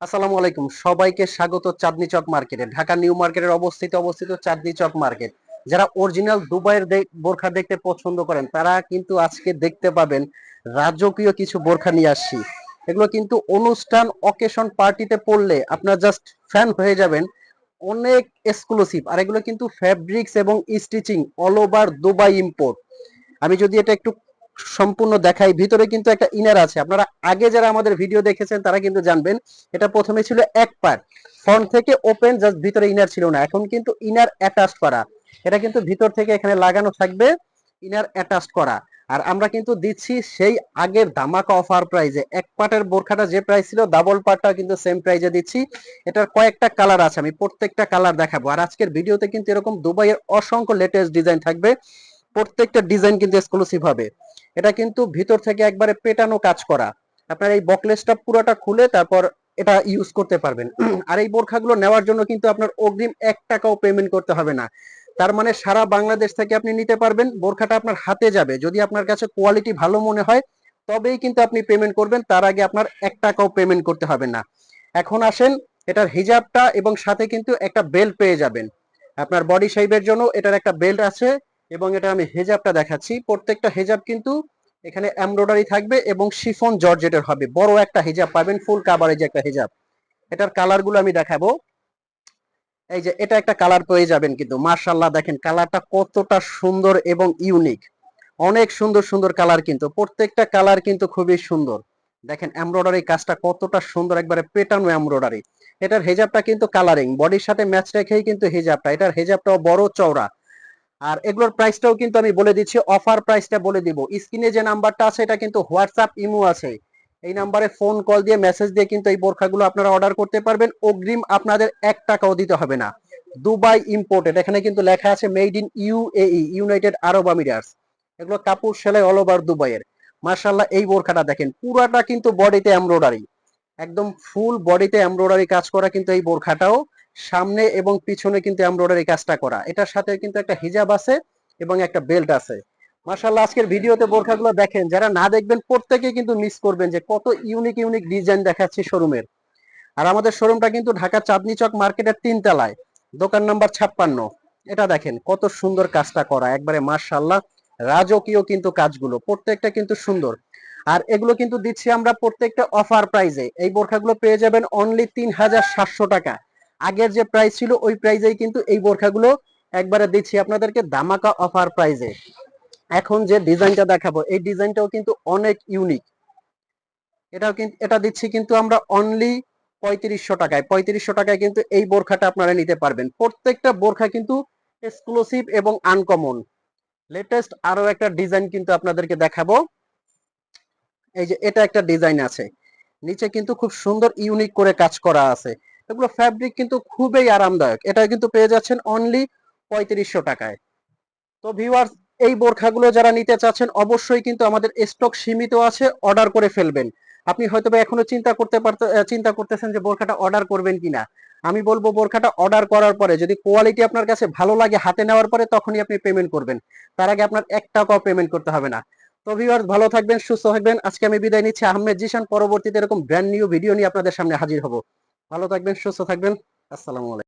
আসসালামু আলাইকুম, সবাইকে স্বাগত চাঁদনী চক মার্কেটে। ঢাকা নিউ মার্কেটের অবস্থিত চাঁদনী চক মার্কেট। যারা অরিজিনাল দুবাইয়ের বোরখা দেখতে পছন্দ করেন তারা কিন্তু আজকে দেখতে পাবেন রাজকীয় কিছু বোরখা নিয়ে আসছি। এগুলো কিন্তু অনুষ্ঠান অকেশন পার্টিতে পরলে আপনার জাস্ট ফ্যান হয়ে যাবেন। অনেক এক্সক্লুসিভ, আর এগুলো কিন্তু ফ্যাব্রিক্স এবং stitching all over Dubai import. আমি যদি এটা একটু সম্পূর্ণ দেখাই, ভিতরে কিন্তু একটা ইনার আছে। আপনারা আগে যারা আমাদের ভিডিও দেখেছেন তারা কিন্তু জানবেন এটা প্রথমে ছিল এক পার্ট, ফ্রন্ট থেকে ওপেন, জাস্ট ভিতরে ইনার ছিল না। এখন কিন্তু ইনার অ্যাটাচড করা, এটা কিন্তু ভিতর থেকে এখানে লাগানো থাকবে, ইনার অ্যাটাচড করা। আর আমরা কিন্তু দিচ্ছি সেই আগের ধামাকা অফার প্রাইজে। এক পার্টের বোরখাটা যে প্রাইস ছিল, ডাবল পার্টটা কিন্তু সেম প্রাইজে দিচ্ছি। এটার কয়েকটা কালার আছে, আমি প্রত্যেকটা কালার দেখাবো। আর আজকের ভিডিওতে কিন্তু এরকম দুবাইয়ের অসংখ্য লেটেস্ট ডিজাইন থাকবে, প্রত্যেকটা ডিজাইন কিন্তু এক্সক্লুসিভ হবে। এটা কিন্তু ভিতর থেকে একবারে পেটানো কাজ করা। আপনার এই বকলেসটা পুরোটা খুলে তারপর এটা ইউজ করতে পারবেন। আর এই বোরখাগুলো নেওয়ার জন্য কিন্তু আপনার অগ্রিম 1 টাকাও পেমেন্ট করতে হবে না। তার মানে সারা বাংলাদেশ থেকে আপনি নিতে পারবেন, বোরখাটা আপনার হাতে যাবে। যদি আপনার কাছে কোয়ালিটি ভালো মনে হয় তবেই কিন্তু আপনি পেমেন্ট করবেন, তার আগে আপনার 1 টাকাও পেমেন্ট করতে হবে না। এখন আসেন, এটার হিজাবটা এবং সাথে কিন্তু একটা বেল্ট পেয়ে যাবেন। আপনার বডি শেপের জন্য এটার একটা বেল্ট আছে, এবং এটা আমি হেজাবটা দেখাচ্ছি। প্রত্যেকটা হেজাব কিন্তু এখানে এমব্রয়ডারি থাকবে এবং শিফন জর্জেটের হবে। বড় একটা হিজাব পাবেন, ফুল কাভারেজ একটা হিজাব। এটার কালার গুলো আমি দেখাবো। এই যে এটা একটা কালার পেয়ে যাবেন, কিন্তু মার্শাল্লাহ দেখেন কালারটা কতটা সুন্দর এবং ইউনিক। অনেক সুন্দর সুন্দর কালার, কিন্তু প্রত্যেকটা কালার কিন্তু খুবই সুন্দর। দেখেন এমব্রয়ডারি কাজটা কতটা সুন্দর, একবারে পেটানো এমব্রয়ডারি। এটার হেজাবটা কিন্তু কালারিং, বডির সাথে ম্যাচ রেখেই কিন্তু হেজাবটা। এটার হেজাবটাও বড় চওড়া। আর এগুলোর প্রাইসটাও কিন্তু আমি বলে দিচ্ছি, অফার প্রাইসটা বলে দিব। স্ক্রিনে যে নাম্বারটা আছে এটা কিন্তু হোয়াটসঅ্যাপ ইমো আছে, এই নাম্বারে ফোন কল দিয়ে মেসেজ দিয়ে কিন্তু এই বোরখাগুলো আপনারা অর্ডার করতে পারবেন। অগ্রিম আপনাদের 1 টাকাও দিতে হবে না। দুবাই ইম্পোর্টেড, এখানে কিন্তু লেখা আছে made in UAE, United Arab Emirates. এগুলো কাপড় সেলাই অল ওভার দুবাইয়ের। মার্শাল্লাহ এই বোরখাটা দেখেন পুরাটা কিন্তু বডিতে এমব্রয়ডারি, একদম ফুল বডিতে এমব্রয়ডারি কাজ করা কিন্তু এই বোরখাটাও। সামনে এবং পিছনে কিন্তু এমব্রয়ডারি কাজটা করা। এটার সাথে কিন্তু একটা হিজাব আছে এবং একটা বেল্ট আছে। মাশাআল্লাহ আজকের ভিডিওতে বোরখাগুলো দেখেন, যারা না দেখবেন প্রত্যেকেই কিন্তু মিস করবেন যে কত ইউনিক ইউনিক ডিজাইন দেখাচ্ছি শোরুমের। আর আমাদের শোরুমটা কিন্তু ঢাকা চাঁদনী চক মার্কেটের 3 তলায়, দোকান নাম্বার 56। এটা দেখেন কত সুন্দর কাজটা করা, একবারে মাশাআল্লাহ রাজকীয় কিন্তু কাজগুলো, প্রত্যেকটা কিন্তু সুন্দর। আর এগুলো কিন্তু দিচ্ছি আমরা প্রত্যেকটা অফার প্রাইজে। এই বোরখাগুলো পেয়ে যাবেন অনলি 3700 টাকা। আগের যে প্রাইস ছিল ওই প্রাইজেই কিন্তু এই বোরখাগুলো একবারে দিচ্ছি আপনাদেরকে ধামাকা অফার প্রাইজে। এখন যে ডিজাইনটা দেখাবো এই ডিজাইনটাও কিন্তু অনেক ইউনিক। এটাও কিন্তু এটা দিচ্ছি কিন্তু আমরা অনলি 3500 টাকায়। 3500 টাকায় কিন্তু এই বোরখাটা আপনারা নিতে পারবেন। প্রত্যেকটা বোরখা কিন্তু এক্সক্লুসিভ এবং আনকমন। লেটেস্ট আরো একটা ডিজাইন কিন্তু আপনাদেরকে দেখাবো। এই যে এটা একটা ডিজাইন আছে, নিচে কিন্তু খুব সুন্দর ইউনিক করে কাজ করা আছে। এগুলো ফ্যাব্রিক কিন্তু খুবই আরামদায়ক। এটা কিন্তু পেয়ে যাচ্ছেন অনলি 3500 টাকায়। তো ভিউয়ার্স, এই বোরখাগুলো যারা নিতে চাচ্ছেন অবশ্যই কিন্তু আমাদের স্টক সীমিত আছে, অর্ডার করে ফেলবেন। আপনি হয়তো বা এখনো চিন্তা করতেছেন যে বোরখাটা অর্ডার করবেন কিনা। আমি বলবো বোরখাটা অর্ডার করার পরে যদি কোয়ালিটি আপনার কাছে ভালো লাগে, হাতে নেওয়ার পরে তখনই আপনি পেমেন্ট করবেন। তার আগে আপনার 1 টাকাও পেমেন্ট করতে হবে না। তো ভিউয়ার্স, ভালো থাকবেন, সুস্থ থাকবেন। আজকে আমি বিদায় নিচ্ছি, আহমেদ জিশান। পরবর্তীতে এরকম ব্র্যান্ড নিউ ভিডিও নিয়ে আপনাদের সামনে হাজির হব। ভালো থাকবেন, সুস্থ থাকবেন। আসসালামু আলাইকুম।